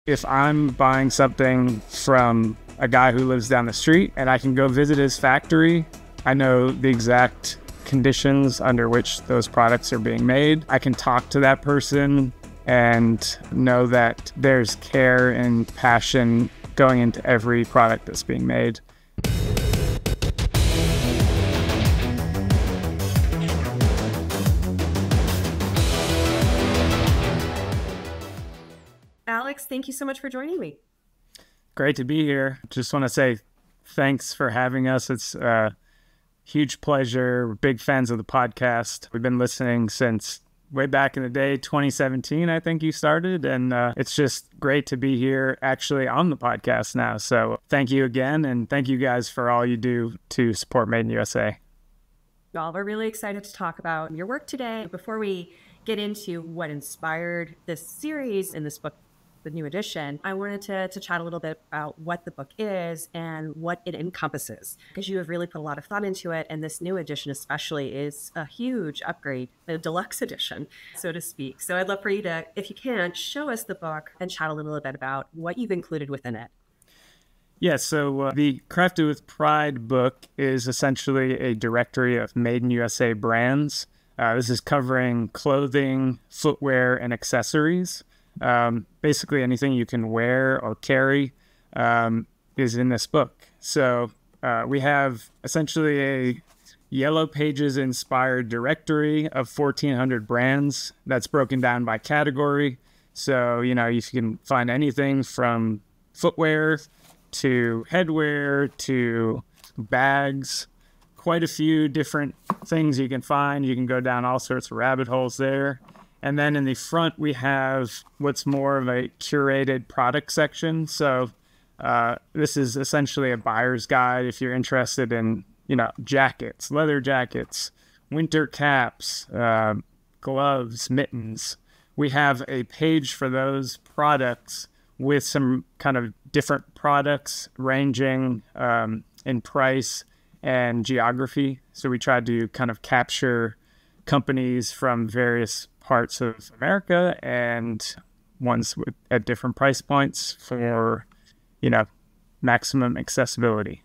If I'm buying something from a guy who lives down the street and I can go visit his factory, I know the exact conditions under which those products are being made. I can talk to that person and know that there's care and passion going into every product that's being made. Alex, thank you so much for joining me. Great to be here. Just want to say thanks for having us. It's a huge pleasure. We're big fans of the podcast. We've been listening since way back in the day, 2017, I think you started. And it's just great to be here actually on the podcast now. So thank you again. And thank you guys for all you do to support Made in USA. Well, we're really excited to talk about your work today. Before we get into what inspired this series in this book, the new edition, I wanted to chat a little bit about what the book is and what it encompasses, because you have really put a lot of thought into it. And this new edition especially is a huge upgrade, a deluxe edition, so to speak. So I'd love for you to, if you can, show us the book and chat a little bit about what you've included within it. Yeah, so the Crafted with Pride book is essentially a directory of Made in USA brands. This is covering clothing, footwear, and accessories. Basically anything you can wear or carry is in this book. So we have essentially a Yellow Pages inspired directory of 1,400 brands that's broken down by category. So, you know, you can find anything from footwear to headwear to bags, quite a few different things you can find. You can go down all sorts of rabbit holes there. And then in the front, we have what's more of a curated product section. So this is essentially a buyer's guide if you're interested in, you know, jackets, leather jackets, winter caps, gloves, mittens. We have a page for those products with some kind of different products ranging in price and geography. So we tried to kind of capture companies from various parts of America and ones at different price points for, you know, maximum accessibility.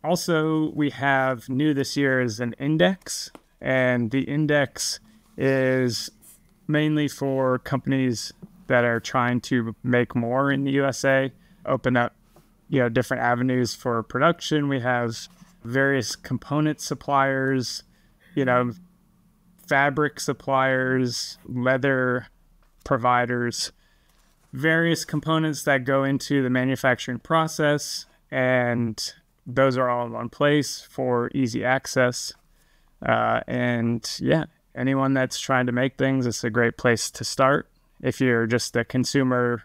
Also, we have new this year is an index, and the index is mainly for companies that are trying to make more in the USA, open up, you know, different avenues for production. We have various component suppliers, you know, fabric suppliers, leather providers, various components that go into the manufacturing process, and those are all in one place for easy access. And yeah, anyone that's trying to make things, it's a great place to start. If you're just a consumer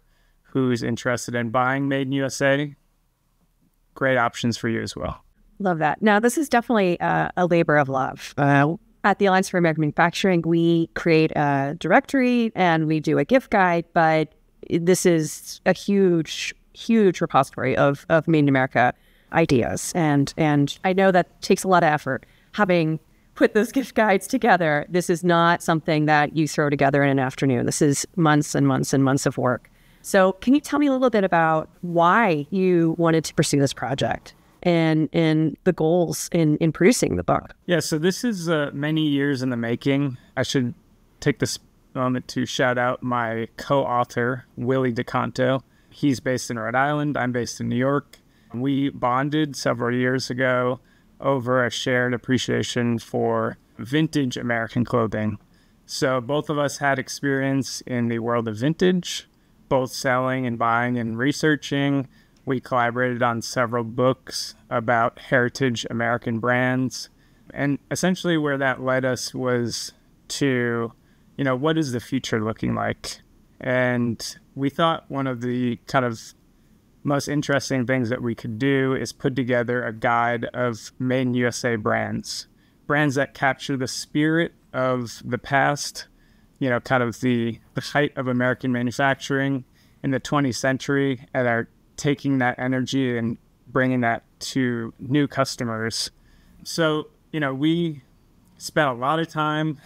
who's interested in buying Made in USA, great options for you as well. Love that. Now, this is definitely a labor of love. At the Alliance for American Manufacturing, we create a directory and we do a gift guide, but this is a huge, huge repository of Made in America ideas. And I know that takes a lot of effort. Having put those gift guides together, this is not something that you throw together in an afternoon. This is months and months and months of work. So can you tell me a little bit about why you wanted to pursue this project and the goals in producing the book? Yeah, so this is many years in the making. I should take this moment to shout out my co-author, Willy DeConto. He's based in Rhode Island. I'm based in New York. We bonded several years ago over a shared appreciation for vintage American clothing. So both of us had experience in the world of vintage, both selling and buying and researching. We collaborated on several books about heritage American brands. And essentially where that led us was to, you know, what is the future looking like? And we thought one of the kind of most interesting things that we could do is put together a guide of Made in USA brands. Brands that capture the spirit of the past, you know, kind of the height of American manufacturing in the 20th century, and are taking that energy and bringing that to new customers. So, you know, we spent a lot of time,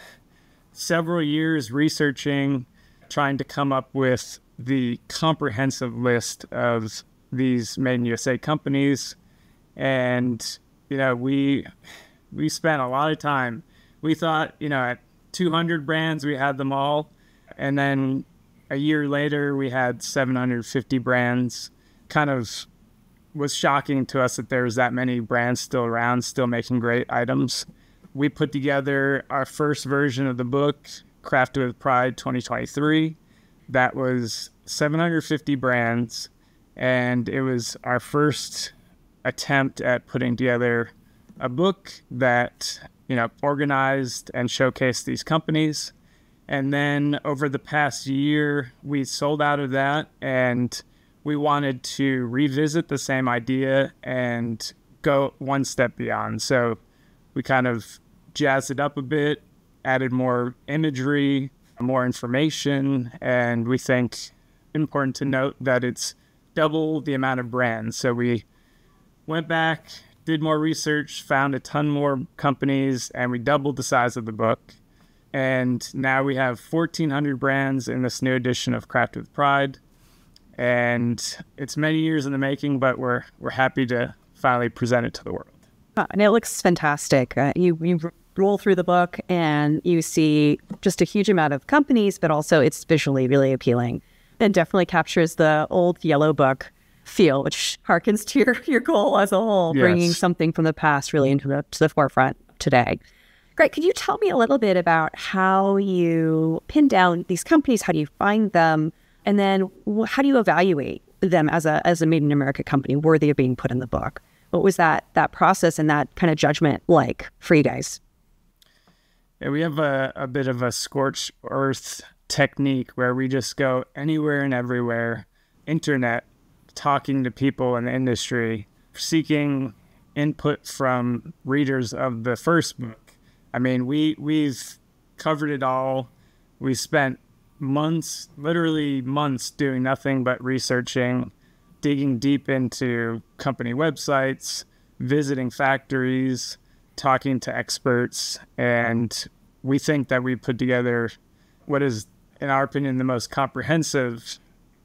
several years researching trying to come up with the comprehensive list of these Made in USA companies. And, we spent a lot of time. We thought, at 200 brands, we had them all. And then a year later, we had 750 brands. Kind of was shocking to us that there was that many brands still around, still making great items. We put together our first version of the book, Crafted with Pride 2023. That was 750 brands, and it was our first attempt at putting together a book that, organized and showcased these companies. And then over the past year, we sold out of that, and we wanted to revisit the same idea and go one step beyond. So we kind of jazzed it up a bit, added more imagery, more information, and we think important to note that it's double the amount of brands. So we went back, did more research, found a ton more companies, and we doubled the size of the book. And now we have 1,400 brands in this new edition of Crafted with Pride. And it's many years in the making, but we're happy to finally present it to the world. And it looks fantastic. You roll through the book and you see just a huge amount of companies, but also it's visually really appealing. It definitely captures the old yellow book feel, which harkens to your goal as a whole, yes, bringing something from the past really into the forefront today. Great. Could you tell me a little bit about how you pin down these companies? How do you find them? And then how do you evaluate them as a Made in America company worthy of being put in the book? What was that process and that kind of judgment like for you guys? Yeah, we have a bit of a scorched earth technique where we just go anywhere and everywhere, internet, talking to people in the industry, seeking input from readers of the first book. I mean, we've covered it all. We spent months, literally months, doing nothing but researching, digging deep into company websites, visiting factories, talking to experts, and we think that we put together what is, in our opinion, the most comprehensive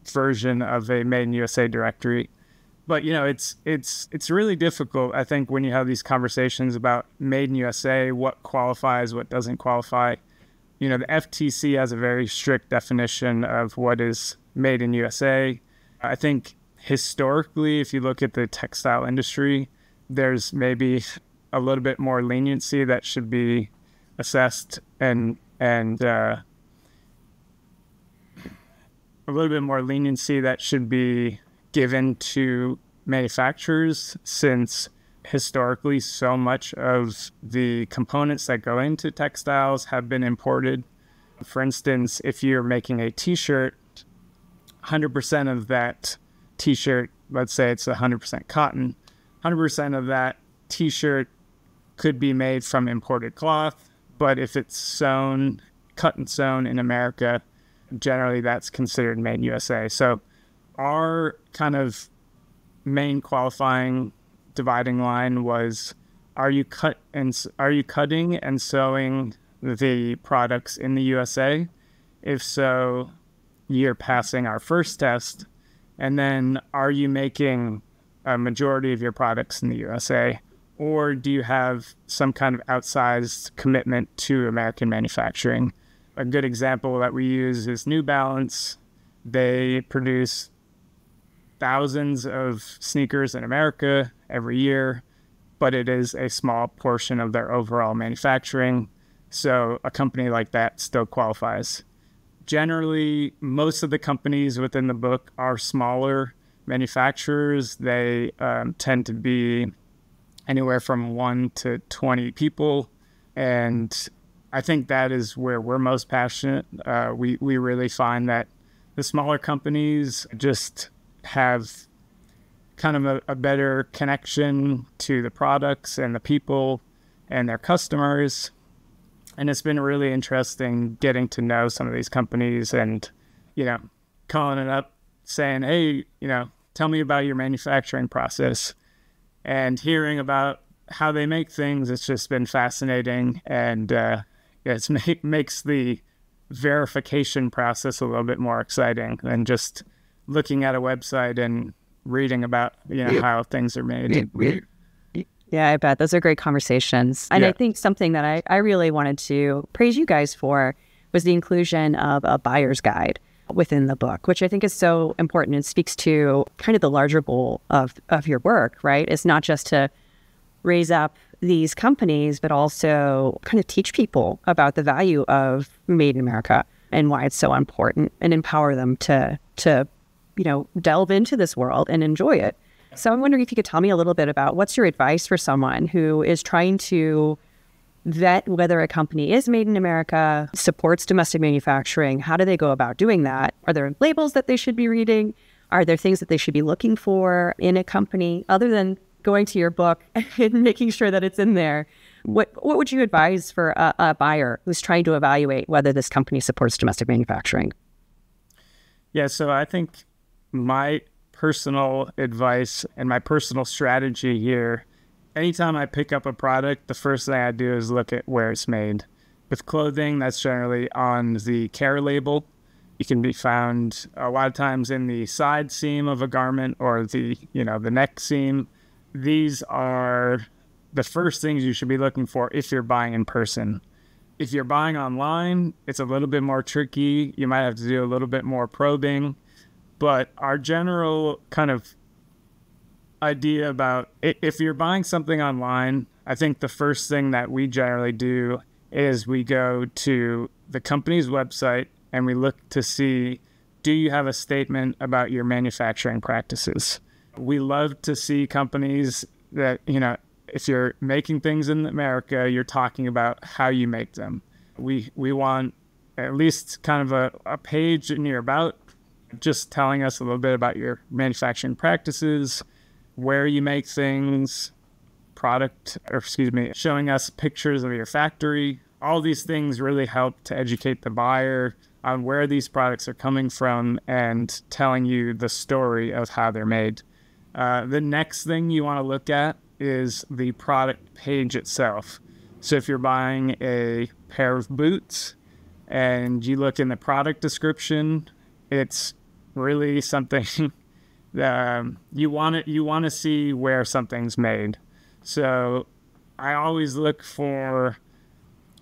version of a Made in USA directory. But, it's really difficult, I think, when you have these conversations about Made in USA, what qualifies, what doesn't qualify. The FTC has a very strict definition of what is Made in USA. I think historically, if you look at the textile industry, there's maybe a little bit more leniency that should be assessed and a little bit more leniency that should be given to manufacturers, since historically so much of the components that go into textiles have been imported. For instance, if you're making a t-shirt, 100% of that t-shirt, let's say it's 100% cotton, 100% of that t-shirt could be made from imported cloth, but if it's cut and sewn in America, generally that's considered Made in USA. So our kind of main qualifying dividing line was, are you cutting and sewing the products in the USA? If so, you're passing our first test. And then, are you making a majority of your products in the USA? Or do you have some kind of outsized commitment to American manufacturing? A good example that we use is New Balance. They produce thousands of sneakers in America every year, but it is a small portion of their overall manufacturing. So a company like that still qualifies. Generally, most of the companies within the book are smaller manufacturers. They tend to be anywhere from 1 to 20 people. And I think that is where we're most passionate. We really find that the smaller companies just have kind of a better connection to the products and the people and their customers. And it's been really interesting getting to know some of these companies and, calling it up, saying, hey, tell me about your manufacturing process, and hearing about how they make things. It's just been fascinating. And it makes the verification process a little bit more exciting than just looking at a website and reading about, how things are made. Yeah, I bet. Those are great conversations. And Yeah. I think something that I really wanted to praise you guys for was the inclusion of a buyer's guide within the book, which I think is so important. It speaks to kind of the larger goal of your work, right? It's not just to raise up these companies, but also kind of teach people about the value of Made in America and why it's so important, and empower them to delve into this world and enjoy it. So I'm wondering if you could tell me a little bit about what's your advice for someone who is trying to vet whether a company is made in America, supports domestic manufacturing. How do they go about doing that? Are there labels that they should be reading? Are there things that they should be looking for in a company other than going to your book and making sure that it's in there? What would you advise for a buyer who's trying to evaluate whether this company supports domestic manufacturing? Yeah, so I think my personal advice and my personal strategy here, anytime I pick up a product, the first thing I do is look at where it's made. With clothing, that's generally on the care label. It can be found a lot of times in the side seam of a garment or the neck seam. These are the first things you should be looking for if you're buying in person. If you're buying online, it's a little bit more tricky. You might have to do a little bit more probing. But our general kind of idea about if you're buying something online, I think the first thing that we generally do is we go to the company's website and we look to see, do you have a statement about your manufacturing practices? We love to see companies that, if you're making things in America, you're talking about how you make them. We want at least kind of a page in your about, just telling us a little bit about your manufacturing practices, where you make things, showing us pictures of your factory. All these things really help to educate the buyer on where these products are coming from and telling you the story of how they're made. The next thing you want to look at is the product page itself. So if you're buying a pair of boots and you look in the product description, it's really something you want to see where something's made. So I always look for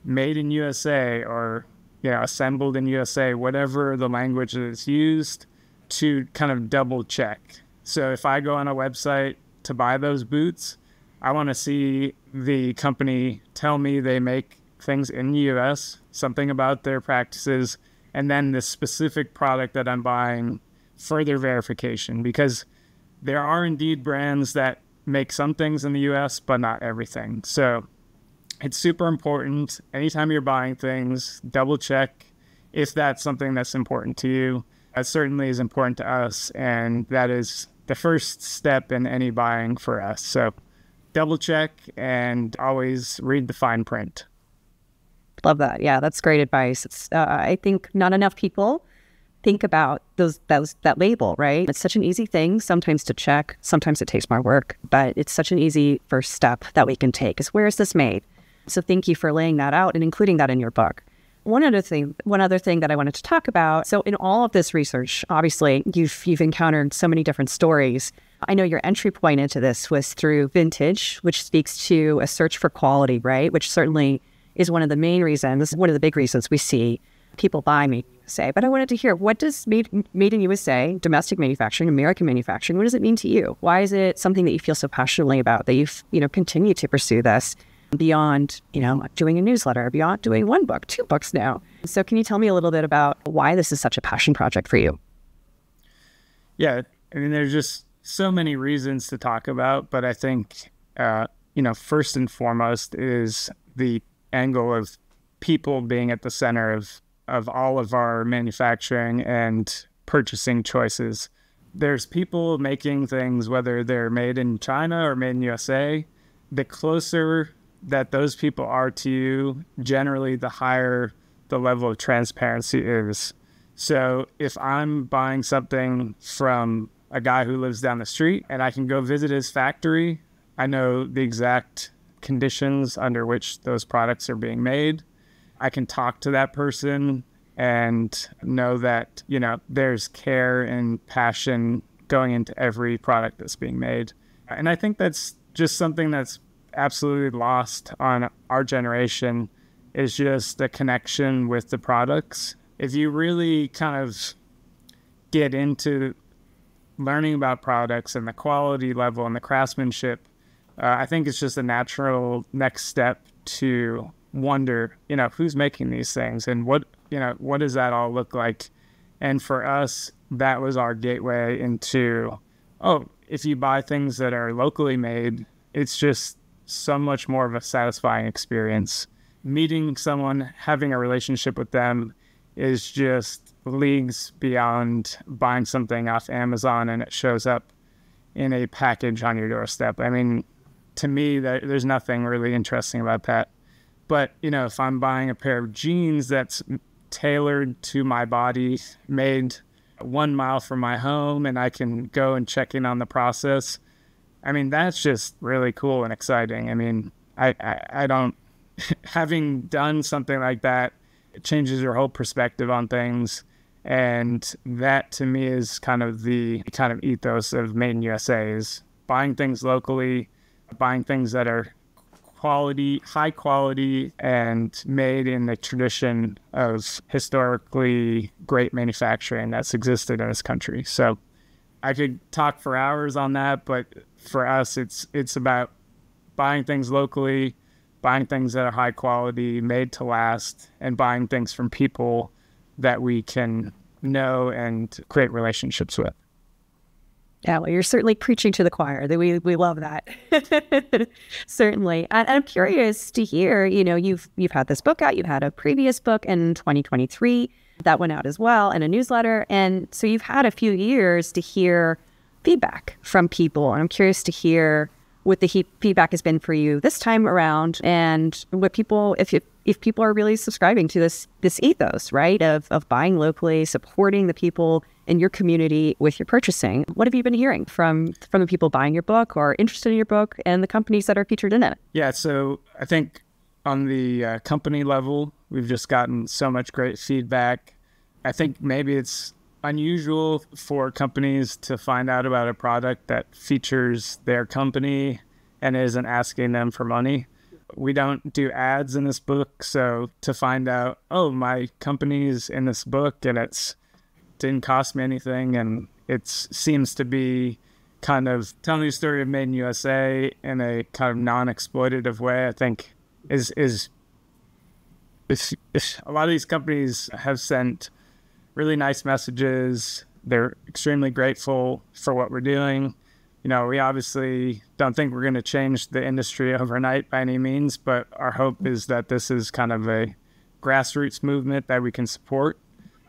made in USA or assembled in USA, whatever the language that is used, to kind of double check. So if I go on a website to buy those boots, I want to see the company tell me they make things in the US, something about their practices, and then the specific product that I'm buying, further verification, because there are indeed brands that make some things in the US, but not everything. So it's super important. Anytime you're buying things, double check if that's something that's important to you. That certainly is important to us, and that is the first step in any buying for us. So double check and always read the fine print. Love that. Yeah, that's great advice. It's I think not enough people think about that label, right? It's such an easy thing sometimes to check. Sometimes it takes more work, but it's such an easy first step that we can take is, where is this made? So thank you for laying that out and including that in your book. One other thing that I wanted to talk about. So in all of this research, obviously you've encountered so many different stories. I know your entry point into this was through vintage, which speaks to a search for quality, right? Which certainly is one of the main reasons, one of the big reasons we see people buy Made in USA. But I wanted to hear, what does made in USA, domestic manufacturing, American manufacturing, what does it mean to you? Why is it something that you feel so passionately about, that you've continue to pursue this beyond doing a newsletter, beyond doing one book, 2 books now? So can you tell me a little bit about why this is such a passion project for you? Yeah, I mean, there's just so many reasons to talk about, but I think first and foremost is the angle of people being at the center of all of our manufacturing and purchasing choices. There's people making things, whether they're made in China or made in USA. The closer that those people are to you, generally the higher the level of transparency is. So if I'm buying something from a guy who lives down the street and I can go visit his factory, I know the exact conditions under which those products are being made. I can talk to that person and know that, there's care and passion going into every product that's being made. And I think that's just something that's absolutely lost on our generation, is just the connection with the products. If you really kind of get into learning about products and the quality level and the craftsmanship, I think it's just a natural next step to wonder, who's making these things and what does that all look like? And for us, that was our gateway into, if you buy things that are locally made, it's just so much more of a satisfying experience. Meeting someone, having a relationship with them is just leagues beyond buying something off Amazon and it shows up in a package on your doorstep. I mean, to me, there's nothing really interesting about that. But, if I'm buying a pair of jeans that's tailored to my body, made 1 mile from my home, and I can go and check in on the process, I mean, that's just really cool and exciting. I mean, I don't, having done something like that, it changes your whole perspective on things. And that to me is kind of the kind of ethos of Made in USA, is buying things locally, buying things that are high quality, and made in the tradition of historically great manufacturing that's existed in this country. So I could talk for hours on that, but for us, it's about buying things locally, buying things that are high quality, made to last, and buying things from people that we can know and create relationships with. Yeah, well, you're certainly preaching to the choir. We love that. Certainly. And I'm curious to hear, you've had this book out, you had a previous book in 2023 that went out as well, and a newsletter. And so you've had a few years to hear feedback from people. And I'm curious to hear what the feedback has been for you this time around, and what people, if people are really subscribing to this ethos, right, of buying locally, supporting the people in your community with your purchasing. What have you been hearing from the people buying your book or interested in your book, and the companies that are featured in it? Yeah, so I think on the company level, we've just gotten so much great feedback. I think maybe it's unusual for companies to find out about a product that features their company and isn't asking them for money. We don't do ads in this book, so to find out, my company's in this book and it's didn't cost me anything, and it seems to be kind of telling the story of Made in USA in a kind of non-exploitative way, I think is a lot of these companies have sent really nice messages. They're extremely grateful for what we're doing. We obviously don't think we're going to change the industry overnight by any means, but our hope is that this is kind of a grassroots movement that we can support.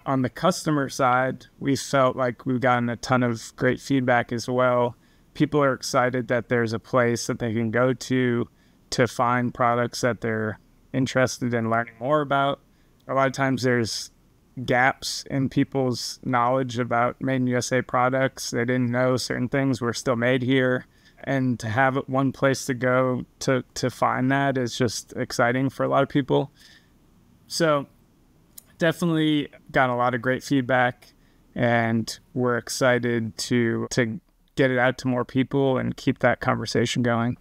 On the customer side, we felt like we've gotten a ton of great feedback as well. People are excited that there's a place that they can go to find products that they're interested in learning more about. A lot of times there's gaps in people's knowledge about Made in USA products. They didn't know certain things were still made here. And to have one place to go to find that is just exciting for a lot of people. So definitely got a lot of great feedback, and we're excited to get it out to more people and keep that conversation going.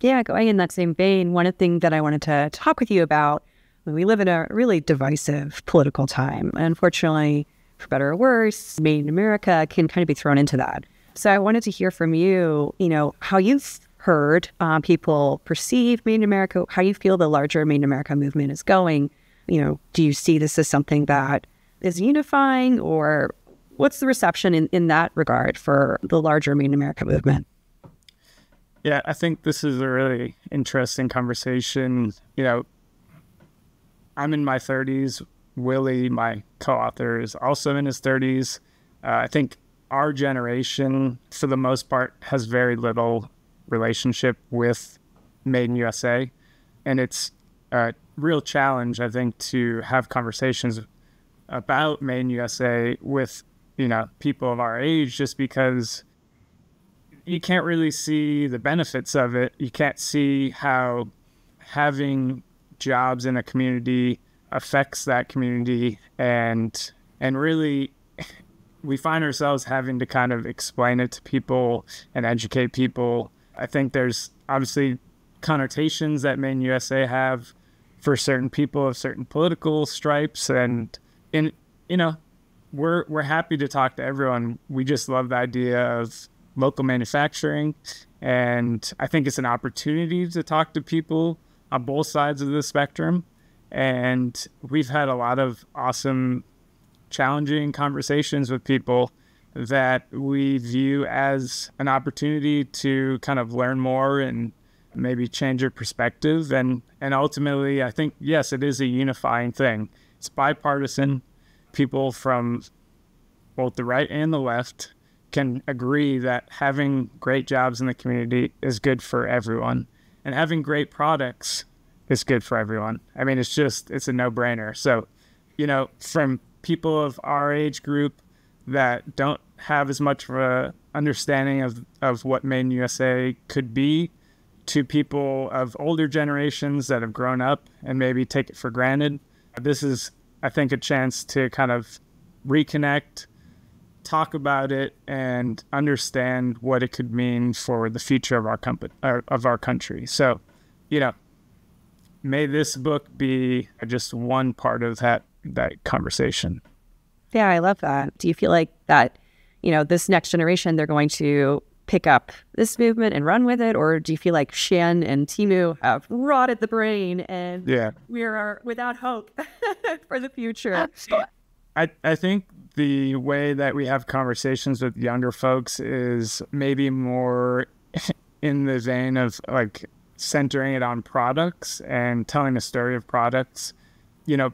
Yeah, going in that same vein, one of the things that I wanted to talk with you about, we live in a really divisive political time. Unfortunately, for better or worse, Made in America can kind of be thrown into that. So I wanted to hear from you, how you've heard people perceive Made in America, how you feel the larger Made in America movement is going. Do you see this as something that is unifying, or what's the reception in that regard for the larger Made in America movement? Yeah, I think this is a really interesting conversation. I'm in my 30s. Willy, my co-author, is also in his 30s. I think our generation, for the most part, has very little relationship with Made in USA. And it's a real challenge, I think, to have conversations about Made in USA with, people of our age, just because you can't really see the benefits of it. You can't see how having jobs in a community, affects that community, and really we find ourselves having to kind of explain it to people and educate people. I think there's obviously connotations that Made in USA have for certain people of certain political stripes, and you know, we're happy to talk to everyone. We just love the idea of local manufacturing, and I think it's an opportunity to talk to people on both sides of the spectrum. And we've had a lot of awesome, challenging conversations with people that we view as an opportunity to kind of learn more and maybe change your perspective. And ultimately, I think, yes, it is a unifying thing. It's bipartisan. People from both the right and the left can agree that having great jobs in the community is good for everyone, and having great products is good for everyone. I mean, it's a no-brainer. So, you know, from people of our age group that don't have as much of a understanding of what Made in USA could be, to people of older generations that have grown up and maybe take it for granted, this is, I think, a chance to kind of reconnect, talk about it, and understand what it could mean for the future of our company, of our country. So, you know, may this book be just one part of that conversation. Yeah, I love that. Do you feel like that, you know, this next generation, they're going to pick up this movement and run with it? Or do you feel like Shan and Timu have rotted the brain and we are without hope for the future? I think the way that we have conversations with younger folks is maybe more in the vein of like centering it on products and telling the story of products. You know,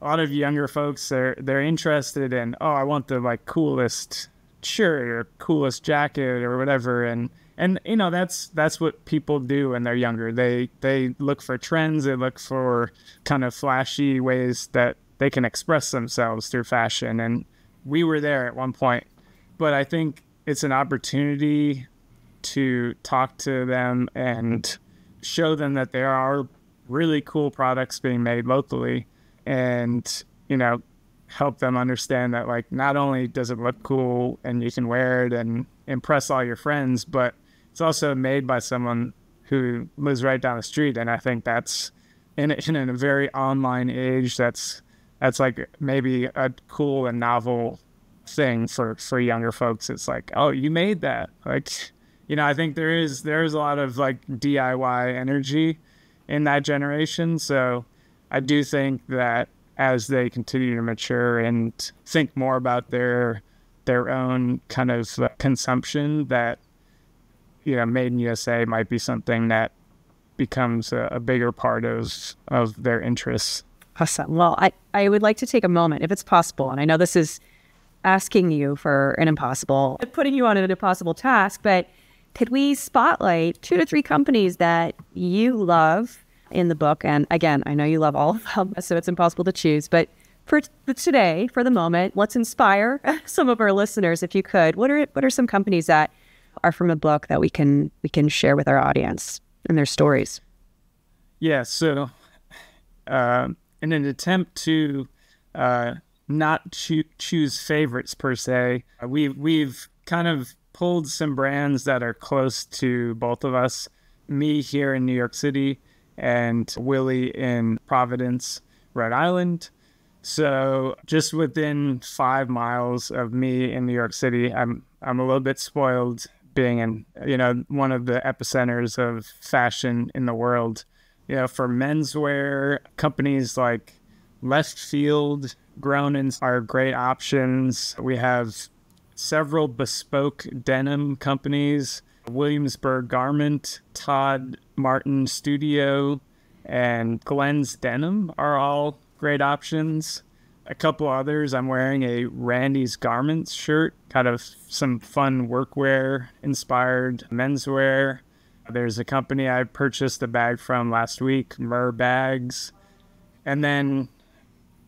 a lot of younger folks, they're interested in, oh, I want the like coolest shirt or coolest jacket or whatever, and you know, that's what people do when they're younger. They look for trends, they look for kind of flashy ways that they can express themselves through fashion, and we were there at one point. But I think it's an opportunity to talk to them and show them that there are really cool products being made locally, and, you know, help them understand that, like, not only does it look cool and you can wear it and impress all your friends, but it's also made by someone who lives right down the street. And I think that's in a very online age, that's like maybe a cool and novel thing for younger folks. It's like, oh, you made that. Like, you know, I think there is a lot of like DIY energy in that generation. So I do think that as they continue to mature and think more about their own kind of consumption, that, you know, Made in USA might be something that becomes a bigger part of their interests. Awesome. Well, I would like to take a moment, if it's possible, and I know this is asking you for putting you on an impossible task, but could we spotlight 2 to 3 companies that you love in the book? And again, I know you love all of them, so it's impossible to choose, but for today, for the moment, let's inspire some of our listeners, if you could. What are some companies that are from a book that we can share with our audience and their stories? Yeah, so in an attempt to not choose favorites per se, we've kind of pulled some brands that are close to both of us, me here in New York City and Willy in Providence, Rhode Island. So just within 5 miles of me in New York City, I'm a little bit spoiled being in, you know, one of the epicenters of fashion in the world. You know, for menswear, companies like Left Field, Groenens are great options. We have several bespoke denim companies, Williamsburg Garment, Todd Martin Studio, and Glenn's Denim are all great options. A couple others, I'm wearing a Randy's Garments shirt, kind of some fun workwear inspired menswear. There's a company I purchased a bag from last week, Murr Bags. And then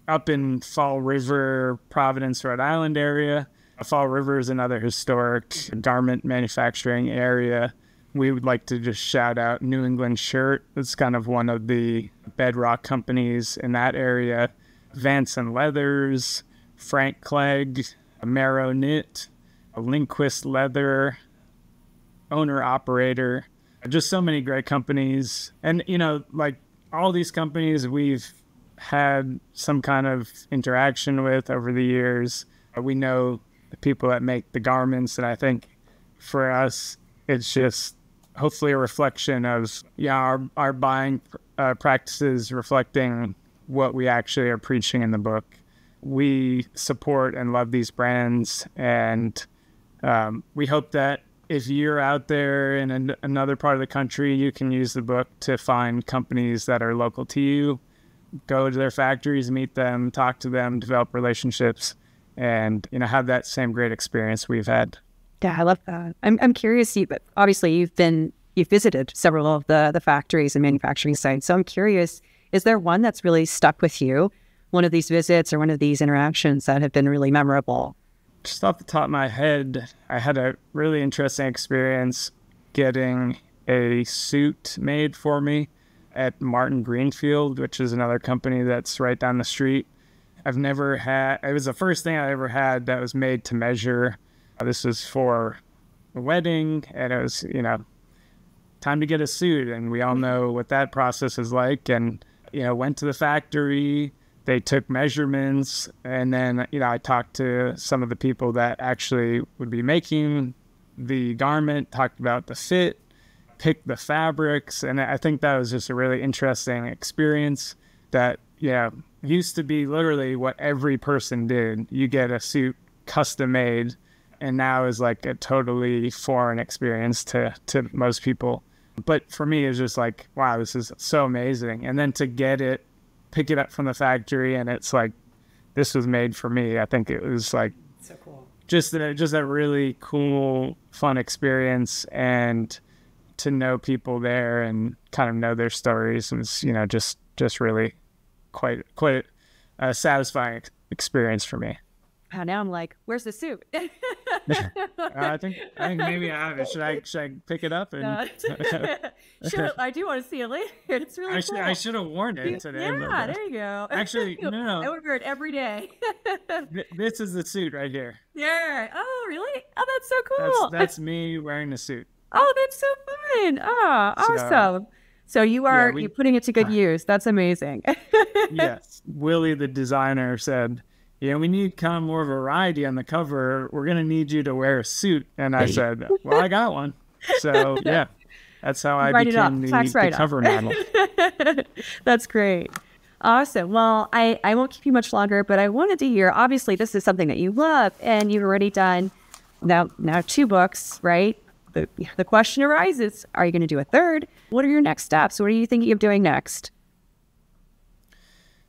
up in Fall River, Providence, Rhode Island area, Fall River is another historic garment manufacturing area. We would like to just shout out New England Shirt. It's kind of one of the bedrock companies in that area. Vance and Leathers, Frank Clegg, Marrow Knit, Lindquist Leather, Owner Operator, just so many great companies. And, like all these companies we've had some kind of interaction with over the years. We know the people that make the garments, and I think for us, it's just hopefully a reflection of our buying practices reflecting what we actually are preaching in the book. We support and love these brands, and we hope that if you're out there in another part of the country, you can use the book to find companies that are local to you, go to their factories, meet them, talk to them, develop relationships, and have that same great experience we've had. Yeah, I love that. I'm curious. Obviously, you've visited several of the factories and manufacturing sites. So I'm curious, is there one that's really stuck with you? One of these visits or one of these interactions that have been really memorable? Just off the top of my head, I had a really interesting experience getting a suit made for me at Martin Greenfield, which is another company that's right down the street. It was the first thing I ever had that was made to measure. This was for a wedding, and it was, time to get a suit. And we all know what that process is like. And, went to the factory, they took measurements, and then, I talked to some of the people that actually would be making the garment, talked about the fit, picked the fabrics. And I think that was just a really interesting experience that, used to be literally what every person did. You get a suit custom made, and now is like a totally foreign experience to most people. But for me, it's just like, wow, this is so amazing. And then to pick it up from the factory, and it's like, this was made for me. I think it was like so cool. Just a really cool, fun experience, and to know people there and kind of know their stories was, just really quite a satisfying experience for me. Now I'm like, where's the suit? I think maybe I have it. Should I pick it up? Sure, I do want to see it later. It's really cool. I should have worn it today. Yeah, there you go. Actually, no. I would wear it every day. This is the suit right here. Yeah. Oh, really? Oh, that's so cool. That's me wearing the suit. Oh, that's so fun. Oh, awesome. So you're putting it to good use. That's amazing. Yes. Willy, the designer, said, we need kind of more variety on the cover. We're going to need you to wear a suit. And I said, well, I got one. So, yeah, that's how I became the cover model. That's great. Awesome. Well, I won't keep you much longer, but I wanted to hear, obviously, this is something that you love, and you've already done now 2 books, right? The question arises, are you going to do a third? What are your next steps? What are you thinking of doing next?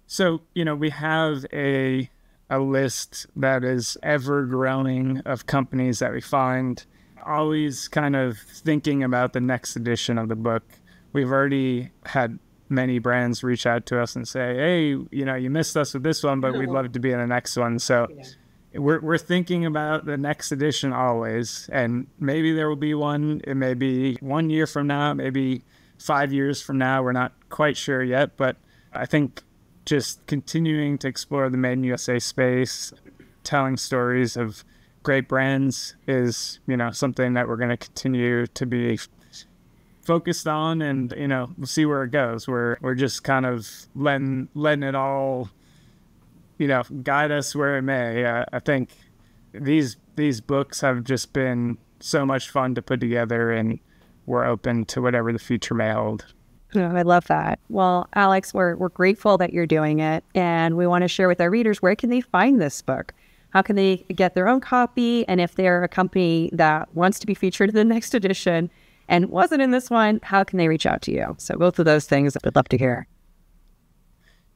So, we have a list that is ever growing of companies that we find, always kind of thinking about the next edition of the book. We've already had many brands reach out to us and say, hey, you missed us with this one, but we'd love to be in the next one. So we're thinking about the next edition always, and maybe there will be one. It may be 1 year from now, maybe 5 years from now. We're not quite sure yet, but I think just continuing to explore the Made in USA space, telling stories of great brands is, something that we're going to continue to be focused on, and, we'll see where it goes. We're just kind of letting it all, guide us where it may. I think these books have just been so much fun to put together, and we're open to whatever the future may hold. Oh, I love that. Well, Alex, we're grateful that you're doing it, and we want to share with our readers, where can they find this book? How can they get their own copy? And if they're a company that wants to be featured in the next edition and wasn't in this one, how can they reach out to you? So both of those things I'd love to hear.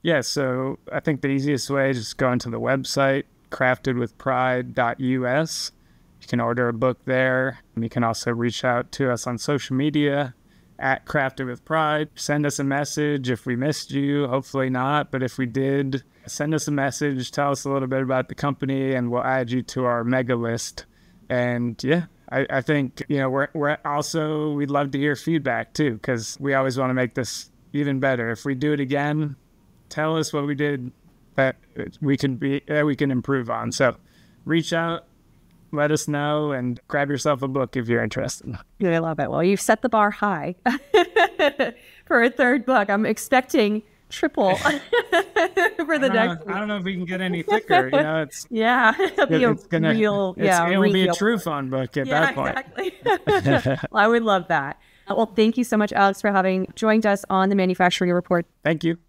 Yeah, so I think the easiest way is just go into the website, craftedwithpride.us. You can order a book there. You can also reach out to us on social media at Crafted with Pride. Send us a message if we missed you. Hopefully not, but if we did, send us a message. Tell us a little bit about the company, and we'll add you to our mega list. And yeah, I think we're also, we'd love to hear feedback too, because we always want to make this even better. If we do it again, tell us what we did that we can improve on. So reach out, let us know, and grab yourself a book if you're interested. Yeah, I love it. Well, you've set the bar high for a third book. I'm expecting triple for the next week. I don't know if we can get any thicker. It's it'll be it will be a true fun book at that point. Exactly. Well, I would love that. Well, thank you so much, Alex, for having joined us on the Manufacturing Report. Thank you.